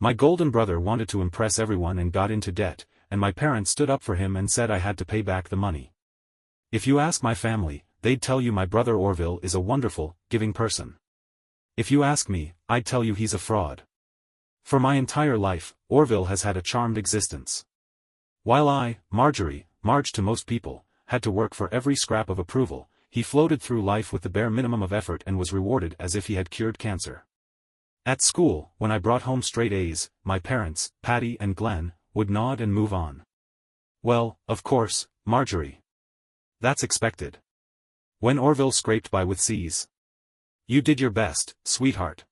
My golden brother wanted to impress everyone and got into debt, and my parents stood up for him and said I had to pay back the money. If you ask my family, they'd tell you my brother Orville is a wonderful, giving person. If you ask me, I'd tell you he's a fraud. For my entire life, Orville has had a charmed existence. While I, Marge to most people, had to work for every scrap of approval, he floated through life with the bare minimum of effort and was rewarded as if he had cured cancer. At school, when I brought home straight A's, my parents, Patty and Glenn, would nod and move on. Well, of course, Marjorie. That's expected. When Orville scraped by with C's. You did your best, sweetheart.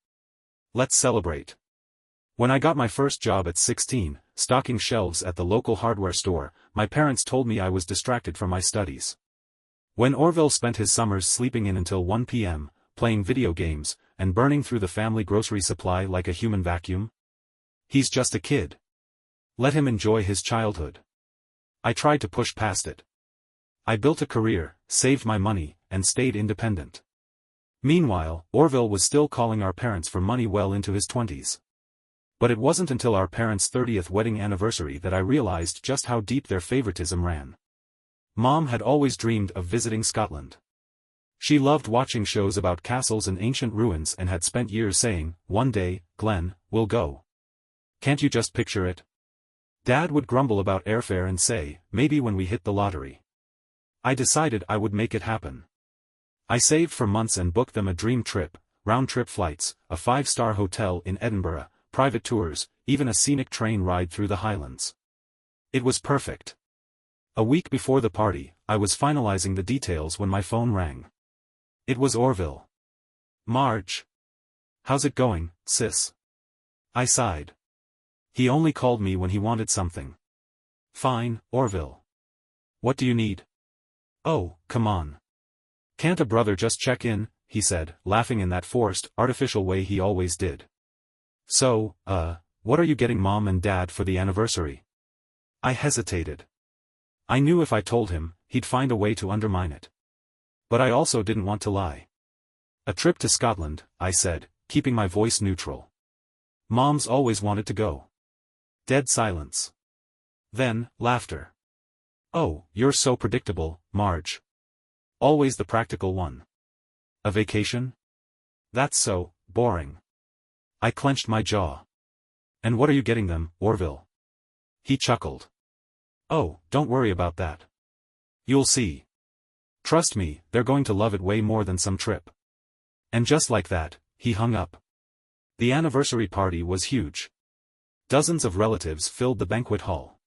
Let's celebrate. When I got my first job at 16, stocking shelves at the local hardware store, my parents told me I was distracted from my studies. When Orville spent his summers sleeping in until 1 p.m., playing video games, and burning through the family grocery supply like a human vacuum? He's just a kid. Let him enjoy his childhood. I tried to push past it. I built a career, saved my money, and stayed independent. Meanwhile, Orville was still calling our parents for money well into his 20s. But it wasn't until our parents' 30th wedding anniversary that I realized just how deep their favoritism ran. Mom had always dreamed of visiting Scotland. She loved watching shows about castles and ancient ruins and had spent years saying, "One day, Glenn, we'll go. Can't you just picture it?" Dad would grumble about airfare and say, "Maybe when we hit the lottery." I decided I would make it happen. I saved for months and booked them a dream trip, round-trip flights, a 5-star hotel in Edinburgh, private tours, even a scenic train ride through the Highlands. It was perfect. A week before the party, I was finalizing the details when my phone rang. It was Orville. "Marge. How's it going, sis?" I sighed. He only called me when he wanted something. "Fine, Orville. What do you need?" "Oh, come on. Can't a brother just check in?" he said, laughing in that forced, artificial way he always did. "So, what are you getting Mom and Dad for the anniversary?" I hesitated. I knew if I told him, he'd find a way to undermine it. But I also didn't want to lie. "A trip to Scotland," I said, keeping my voice neutral. "Mom's always wanted to go." Dead silence. Then, laughter. "Oh, you're so predictable, Marge. Always the practical one. A vacation? That's so boring." I clenched my jaw. "And what are you getting them, Orville?" He chuckled. "Oh, don't worry about that. You'll see. Trust me, they're going to love it way more than some trip." And just like that, he hung up. The anniversary party was huge. Dozens of relatives filled the banquet hall.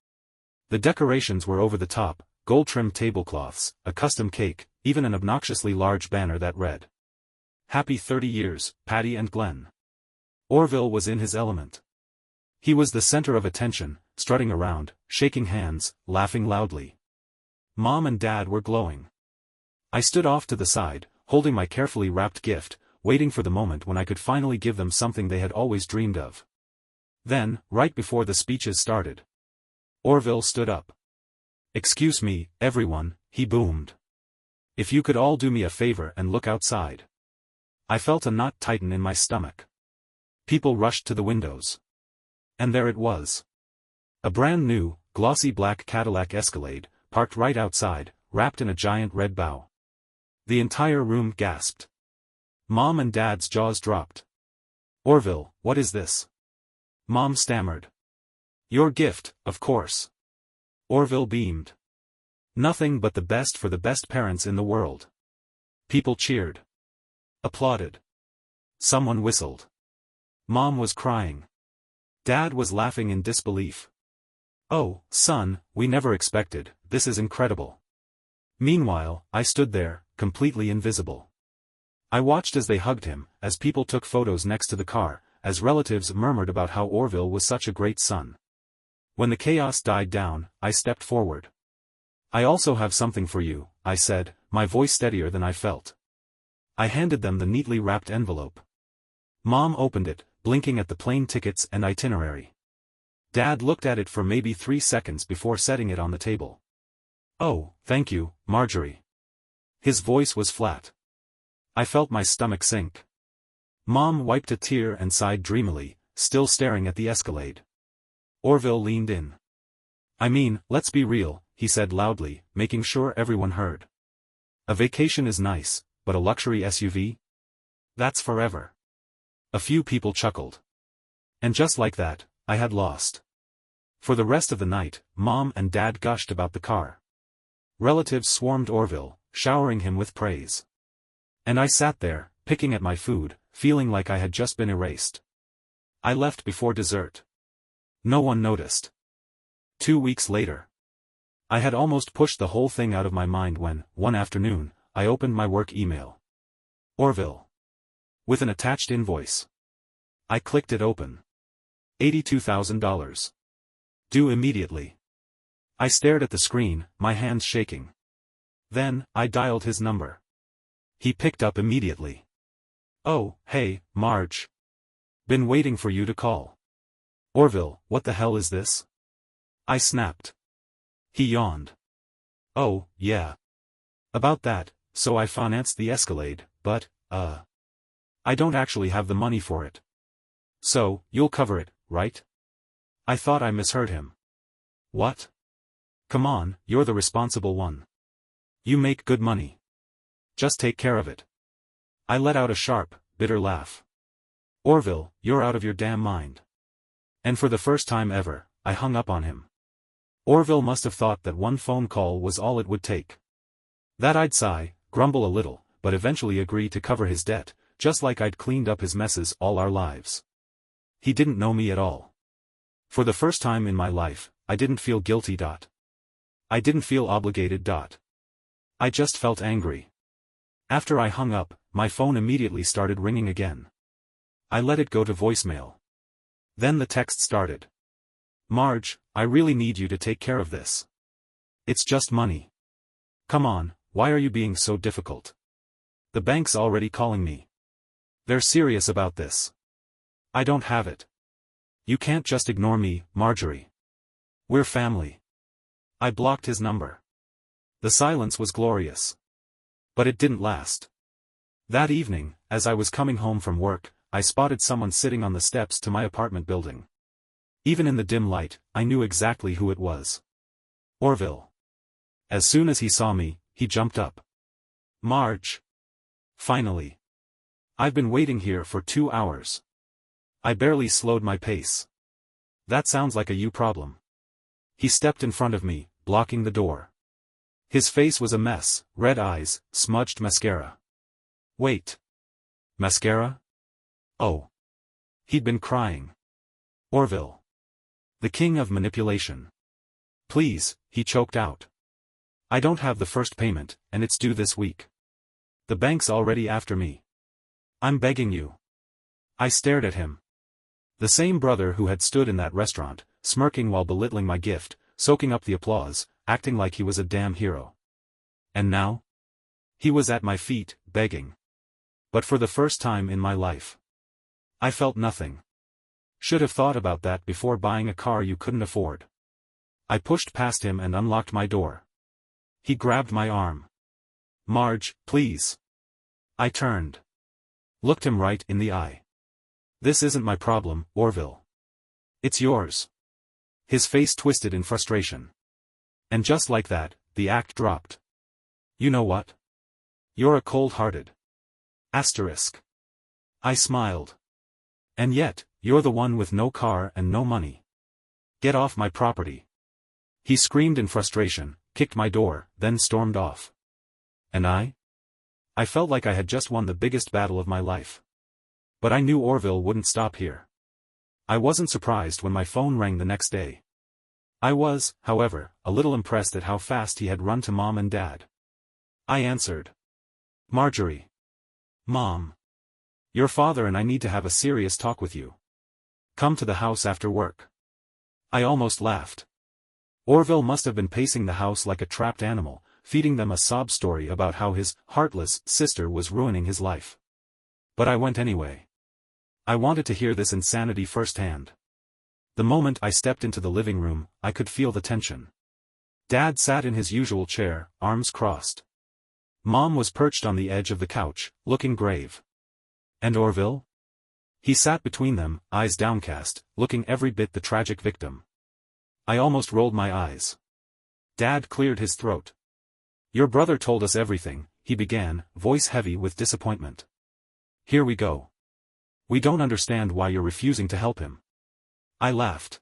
The decorations were over the top, gold-trimmed tablecloths, a custom cake, even an obnoxiously large banner that read, "Happy 30 years, Patty and Glenn." Orville was in his element. He was the center of attention, strutting around, shaking hands, laughing loudly. Mom and Dad were glowing. I stood off to the side, holding my carefully wrapped gift, waiting for the moment when I could finally give them something they had always dreamed of. Then, right before the speeches started, Orville stood up. "Excuse me, everyone," he boomed. "If you could all do me a favor and look outside." I felt a knot tighten in my stomach. People rushed to the windows. And there it was. A brand new, glossy black Cadillac Escalade, parked right outside, wrapped in a giant red bow. The entire room gasped. Mom and Dad's jaws dropped. "Orville, what is this?" Mom stammered. "Your gift, of course." Orville beamed. "Nothing but the best for the best parents in the world." People cheered. Applauded. Someone whistled. Mom was crying. Dad was laughing in disbelief. "Oh, son, we never expected, this is incredible." Meanwhile, I stood there, completely invisible. I watched as they hugged him, as people took photos next to the car, as relatives murmured about how Orville was such a great son. When the chaos died down, I stepped forward. "I also have something for you," I said, my voice steadier than I felt. I handed them the neatly wrapped envelope. Mom opened it, blinking at the plane tickets and itinerary. Dad looked at it for maybe 3 seconds before setting it on the table. "Oh, thank you, Marjorie." His voice was flat. I felt my stomach sink. Mom wiped a tear and sighed dreamily, still staring at the Escalade. Orville leaned in. "I mean, let's be real," he said loudly, making sure everyone heard. "A vacation is nice, but a luxury SUV? That's forever." A few people chuckled. And just like that, I had lost. For the rest of the night, Mom and Dad gushed about the car. Relatives swarmed Orville, showering him with praise. And I sat there, picking at my food, feeling like I had just been erased. I left before dessert. No one noticed. 2 weeks later. I had almost pushed the whole thing out of my mind when, one afternoon, I opened my work email. Orville. With an attached invoice. I clicked it open. $82,000. Due immediately. I stared at the screen, my hands shaking. Then, I dialed his number. He picked up immediately. "Oh, hey, Marge. Been waiting for you to call." "Orville, what the hell is this?" I snapped. He yawned. "Oh, yeah. About that, so I financed the Escalade, but, I don't actually have the money for it." "So, you'll cover it, right?" I thought I misheard him. "What? Come on, you're the responsible one. You make good money. Just take care of it." I let out a sharp, bitter laugh. "Orville, you're out of your damn mind." And for the first time ever, I hung up on him. Orville must have thought that one phone call was all it would take. That I'd sigh, grumble a little, but eventually agree to cover his debt, just like I'd cleaned up his messes all our lives. He didn't know me at all. For the first time in my life, I didn't feel guilty. I didn't feel obligated. I just felt angry. After I hung up, my phone immediately started ringing again. I let it go to voicemail. Then the text started. "Marge, I really need you to take care of this. It's just money. Come on, why are you being so difficult? The bank's already calling me. They're serious about this. I don't have it. You can't just ignore me, Marjorie. We're family." I blocked his number. The silence was glorious. But it didn't last. That evening, as I was coming home from work, I spotted someone sitting on the steps to my apartment building. Even in the dim light, I knew exactly who it was. Orville. As soon as he saw me, he jumped up. "Marge. Finally. I've been waiting here for 2 hours." I barely slowed my pace. "That sounds like a you problem." He stepped in front of me, blocking the door. His face was a mess, red eyes, smudged mascara. "Wait. Mascara? Oh." He'd been crying. "Orville. The king of manipulation. Please," he choked out. "I don't have the first payment, and it's due this week. The bank's already after me. I'm begging you." I stared at him. The same brother who had stood in that restaurant, smirking while belittling my gift, soaking up the applause, acting like he was a damn hero. And now? He was at my feet, begging. But for the first time in my life, I felt nothing. Should have thought about that before buying a car you couldn't afford. I pushed past him and unlocked my door. He grabbed my arm. "Marge, please." I turned. Looked him right in the eye. "This isn't my problem, Orville. It's yours." His face twisted in frustration. And just like that, the act dropped. "You know what? You're a cold-hearted. Asterisk." I smiled. "And yet, you're the one with no car and no money. Get off my property." He screamed in frustration, kicked my door, then stormed off. And I felt like I had just won the biggest battle of my life. But I knew Orville wouldn't stop here. I wasn't surprised when my phone rang the next day. I was, however, a little impressed at how fast he had run to Mom and Dad. I answered. "Marjorie. Mom. Your father and I need to have a serious talk with you. Come to the house after work." I almost laughed. Orville must have been pacing the house like a trapped animal, feeding them a sob story about how his heartless sister was ruining his life. But I went anyway. I wanted to hear this insanity firsthand. The moment I stepped into the living room, I could feel the tension. Dad sat in his usual chair, arms crossed. Mom was perched on the edge of the couch, looking grave. And Orville? He sat between them, eyes downcast, looking every bit the tragic victim. I almost rolled my eyes. Dad cleared his throat. "Your brother told us everything," he began, voice heavy with disappointment. "Here we go. We don't understand why you're refusing to help him." I laughed.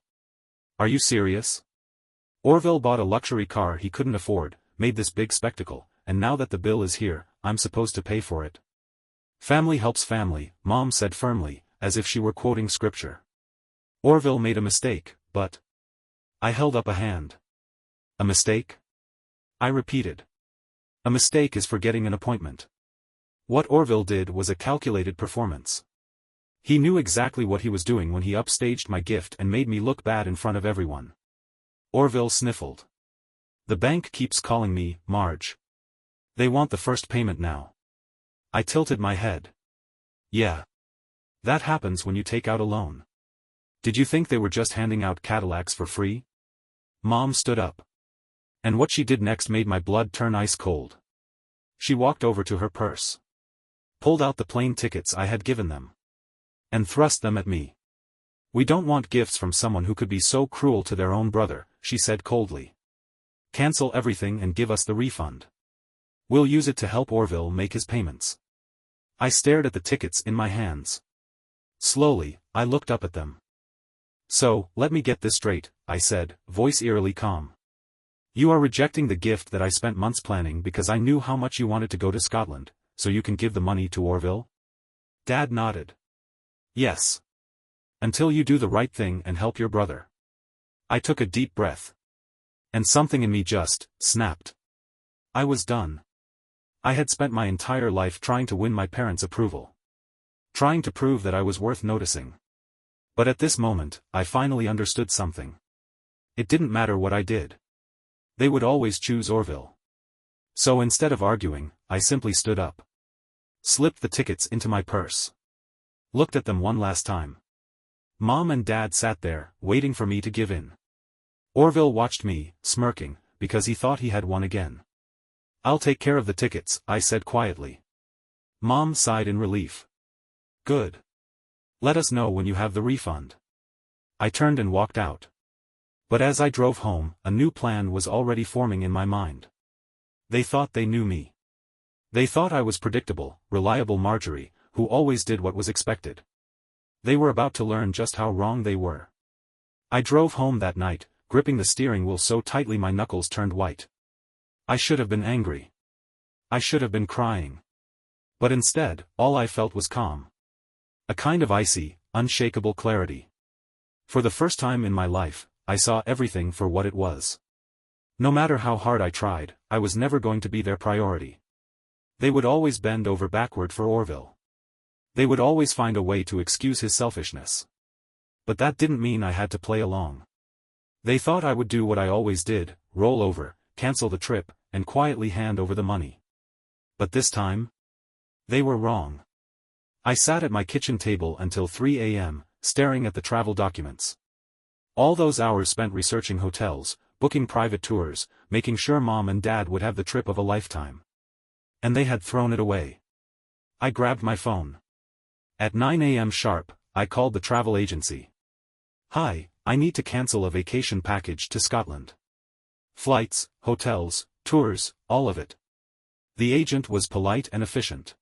"Are you serious? Orville bought a luxury car he couldn't afford, made this big spectacle, and now that the bill is here, I'm supposed to pay for it." "Family helps family," Mom said firmly, as if she were quoting scripture. "Orville made a mistake, but—" I held up a hand. "A mistake?" I repeated. "A mistake is forgetting an appointment. What Orville did was a calculated performance. He knew exactly what he was doing when he upstaged my gift and made me look bad in front of everyone." Orville sniffled. "The bank keeps calling me, Marge. They want the first payment now." I tilted my head. "Yeah. That happens when you take out a loan. Did you think they were just handing out Cadillacs for free?" Mom stood up. And what she did next made my blood turn ice cold. She walked over to her purse, pulled out the plane tickets I had given them, and thrust them at me. "We don't want gifts from someone who could be so cruel to their own brother," she said coldly. "Cancel everything and give us the refund. We'll use it to help Orville make his payments." I stared at the tickets in my hands. Slowly, I looked up at them. "So, let me get this straight," I said, voice eerily calm. "You are rejecting the gift that I spent months planning because I knew how much you wanted to go to Scotland, so you can give the money to Orville?" Dad nodded. "Yes. Until you do the right thing and help your brother." I took a deep breath. And something in me just snapped. I was done. I had spent my entire life trying to win my parents' approval. Trying to prove that I was worth noticing. But at this moment, I finally understood something. It didn't matter what I did. They would always choose Orville. So instead of arguing, I simply stood up. Slipped the tickets into my purse. Looked at them one last time. Mom and Dad sat there, waiting for me to give in. Orville watched me, smirking, because he thought he had won again. "I'll take care of the tickets," I said quietly. Mom sighed in relief. "Good. Let us know when you have the refund." I turned and walked out. But as I drove home, a new plan was already forming in my mind. They thought they knew me. They thought I was predictable, reliable Marjorie, who always did what was expected. They were about to learn just how wrong they were. I drove home that night, gripping the steering wheel so tightly my knuckles turned white. I should have been angry. I should have been crying. But instead, all I felt was calm. A kind of icy, unshakable clarity. For the first time in my life, I saw everything for what it was. No matter how hard I tried, I was never going to be their priority. They would always bend over backward for Orville. They would always find a way to excuse his selfishness. But that didn't mean I had to play along. They thought I would do what I always did, roll over, cancel the trip, and quietly hand over the money. But this time? They were wrong. I sat at my kitchen table until 3 a.m., staring at the travel documents. All those hours spent researching hotels, booking private tours, making sure Mom and Dad would have the trip of a lifetime. And they had thrown it away. I grabbed my phone. At 9 a.m. sharp, I called the travel agency. "Hi, I need to cancel a vacation package to Scotland. Flights, hotels, tours, all of it." The agent was polite and efficient.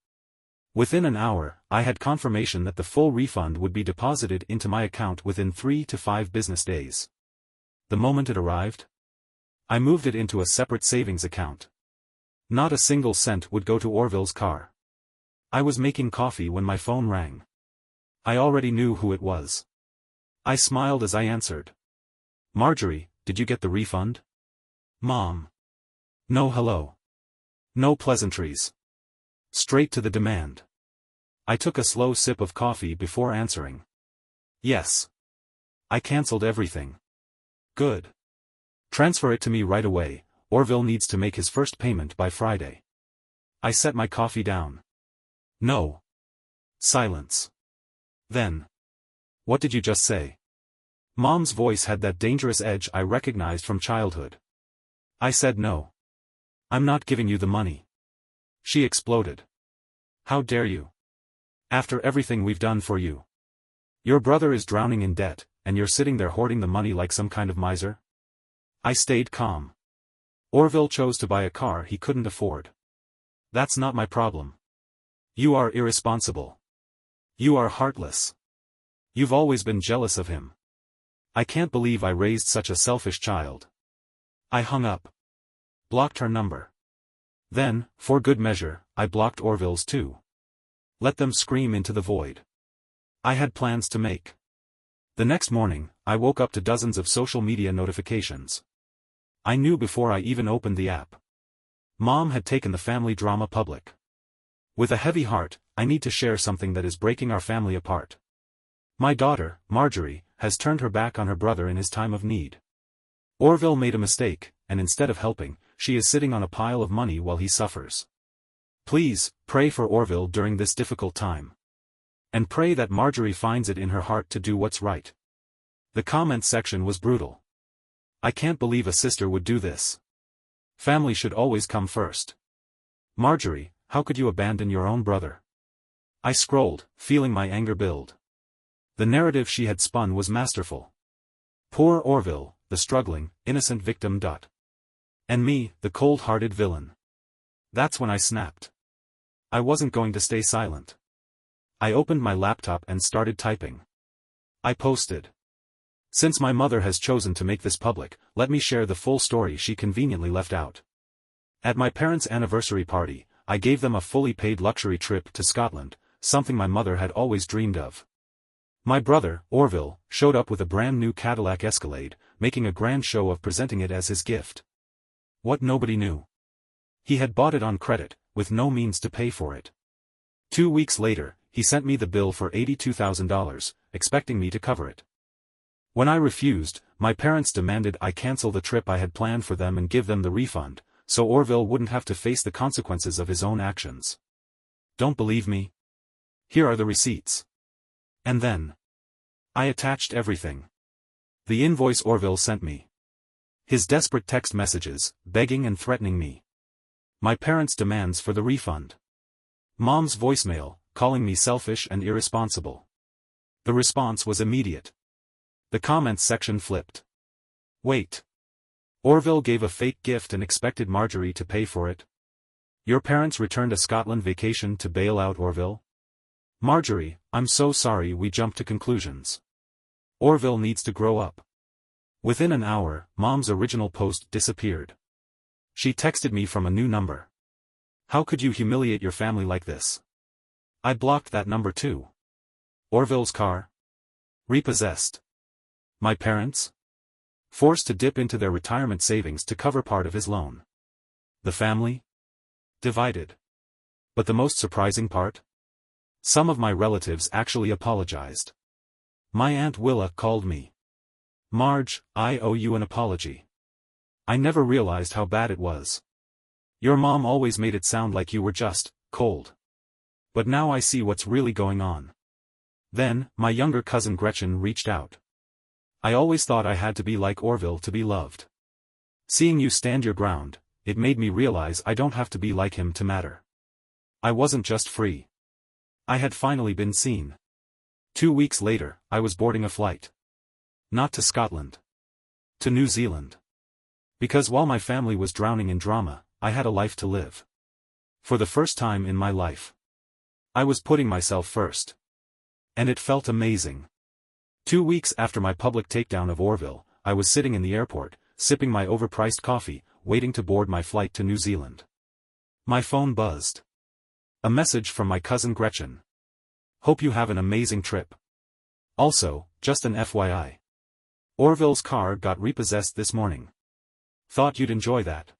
Within an hour, I had confirmation that the full refund would be deposited into my account within 3 to 5 business days. The moment it arrived, I moved it into a separate savings account. Not a single cent would go to Orville's car. I was making coffee when my phone rang. I already knew who it was. I smiled as I answered. "Marjorie, did you get the refund?" "Mom." No hello. No pleasantries. Straight to the demand. I took a slow sip of coffee before answering. "Yes. I cancelled everything." "Good. Transfer it to me right away, Orville needs to make his first payment by Friday." I set my coffee down. "No." Silence. Then. "What did you just say?" Mom's voice had that dangerous edge I recognized from childhood. I said no. "I'm not giving you the money." She exploded. "How dare you? After everything we've done for you." Your brother is drowning in debt, and you're sitting there hoarding the money like some kind of miser? I stayed calm. Orville chose to buy a car he couldn't afford. That's not my problem. You are irresponsible. You are heartless. You've always been jealous of him. I can't believe I raised such a selfish child. I hung up. Blocked her number. Then, for good measure, I blocked Orville's too. Let them scream into the void. I had plans to make. The next morning, I woke up to dozens of social media notifications. I knew before I even opened the app. Mom had taken the family drama public. With a heavy heart, I need to share something that is breaking our family apart. My daughter, Marjorie, has turned her back on her brother in his time of need. Orville made a mistake, and instead of helping, she is sitting on a pile of money while he suffers. Please, pray for Orville during this difficult time. And pray that Marjorie finds it in her heart to do what's right. The comment section was brutal. I can't believe a sister would do this. Family should always come first. Marjorie, how could you abandon your own brother? I scrolled, feeling my anger build. The narrative she had spun was masterful. Poor Orville, the struggling, innocent victim. And me, the cold-hearted villain. That's when I snapped. I wasn't going to stay silent. I opened my laptop and started typing. I posted. Since my mother has chosen to make this public, let me share the full story she conveniently left out. At my parents' anniversary party, I gave them a fully paid luxury trip to Scotland, something my mother had always dreamed of. My brother, Orville, showed up with a brand new Cadillac Escalade, making a grand show of presenting it as his gift. What nobody knew. He had bought it on credit, with no means to pay for it. 2 weeks later, he sent me the bill for $82,000, expecting me to cover it. When I refused, my parents demanded I cancel the trip I had planned for them and give them the refund, so Orville wouldn't have to face the consequences of his own actions. Don't believe me? Here are the receipts. And then I attached everything. The invoice Orville sent me. His desperate text messages, begging and threatening me. My parents' demands for the refund. Mom's voicemail, calling me selfish and irresponsible. The response was immediate. The comments section flipped. Wait. Orville gave a fake gift and expected Marjorie to pay for it? Your parents returned a Scotland vacation to bail out Orville? Marjorie, I'm so sorry we jumped to conclusions. Orville needs to grow up. Within an hour, Mom's original post disappeared. She texted me from a new number. How could you humiliate your family like this? I blocked that number too. Orville's car? Repossessed. My parents? Forced to dip into their retirement savings to cover part of his loan. The family? Divided. But the most surprising part? Some of my relatives actually apologized. My Aunt Willa called me. Marge, I owe you an apology. I never realized how bad it was. Your mom always made it sound like you were just cold. But now I see what's really going on. Then, my younger cousin Gretchen reached out. I always thought I had to be like Orville to be loved. Seeing you stand your ground, it made me realize I don't have to be like him to matter. I wasn't just free. I had finally been seen. 2 weeks later, I was boarding a flight. Not to Scotland. To New Zealand. Because while my family was drowning in drama, I had a life to live. For the first time in my life. I was putting myself first. And it felt amazing. 2 weeks after my public takedown of Orville, I was sitting in the airport, sipping my overpriced coffee, waiting to board my flight to New Zealand. My phone buzzed. A message from my cousin Gretchen. Hope you have an amazing trip. Also, just an FYI. Orville's car got repossessed this morning. Thought you'd enjoy that.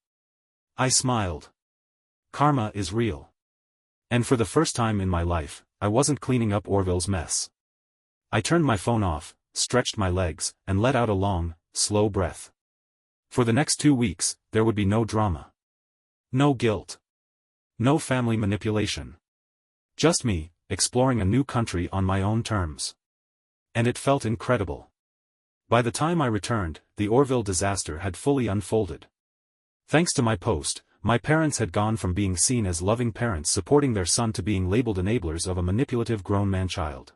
I smiled. Karma is real. And for the first time in my life, I wasn't cleaning up Orville's mess. I turned my phone off, stretched my legs, and let out a long, slow breath. For the next 2 weeks, there would be no drama. No guilt. No family manipulation. Just me, exploring a new country on my own terms. And it felt incredible. By the time I returned, the Orville disaster had fully unfolded. Thanks to my post, my parents had gone from being seen as loving parents supporting their son to being labeled enablers of a manipulative grown man-child.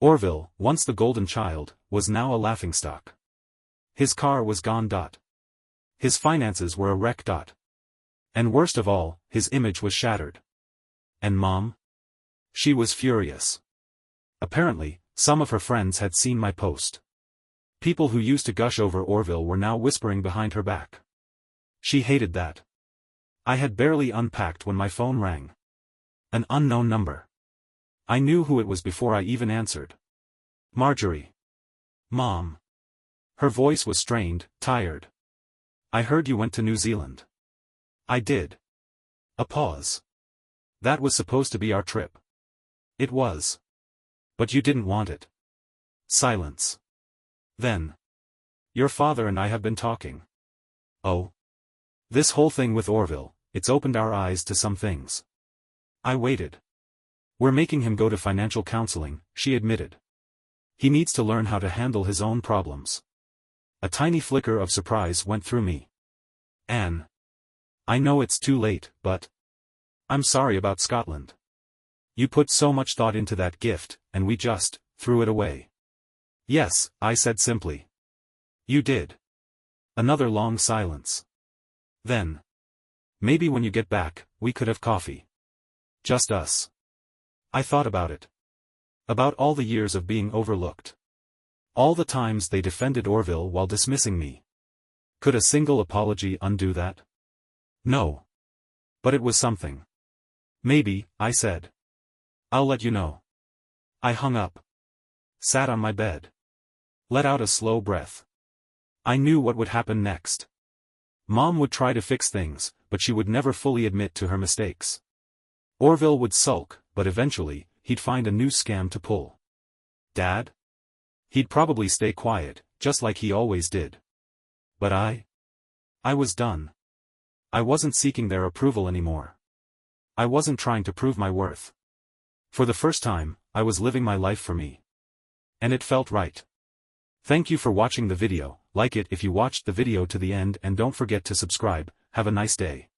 Orville, once the golden child, was now a laughingstock. His car was gone. His finances were a wreck. And worst of all, his image was shattered. And Mom? She was furious. Apparently, some of her friends had seen my post. People who used to gush over Orville were now whispering behind her back. She hated that. I had barely unpacked when my phone rang. An unknown number. I knew who it was before I even answered. Marjorie. Mom. Her voice was strained, tired. I heard you went to New Zealand. I did. A pause. That was supposed to be our trip. It was. But you didn't want it. Silence. Then. Your father and I have been talking. Oh. This whole thing with Orville, it's opened our eyes to some things. I waited. We're making him go to financial counseling, she admitted. He needs to learn how to handle his own problems. A tiny flicker of surprise went through me. Anne. I know it's too late, but... I'm sorry about Scotland. You put so much thought into that gift, and we just threw it away. Yes, I said simply. You did. Another long silence. Then. Maybe when you get back, we could have coffee. Just us. I thought about it. About all the years of being overlooked. All the times they defended Orville while dismissing me. Could a single apology undo that? No. But it was something. Maybe, I said. I'll let you know. I hung up. Sat on my bed. Let out a slow breath. I knew what would happen next. Mom would try to fix things, but she would never fully admit to her mistakes. Orville would sulk, but eventually, he'd find a new scam to pull. Dad? He'd probably stay quiet, just like he always did. But I was done. I wasn't seeking their approval anymore. I wasn't trying to prove my worth. For the first time, I was living my life for me. And it felt right. Thank you for watching the video, like it if you watched the video to the end and don't forget to subscribe. Have a nice day.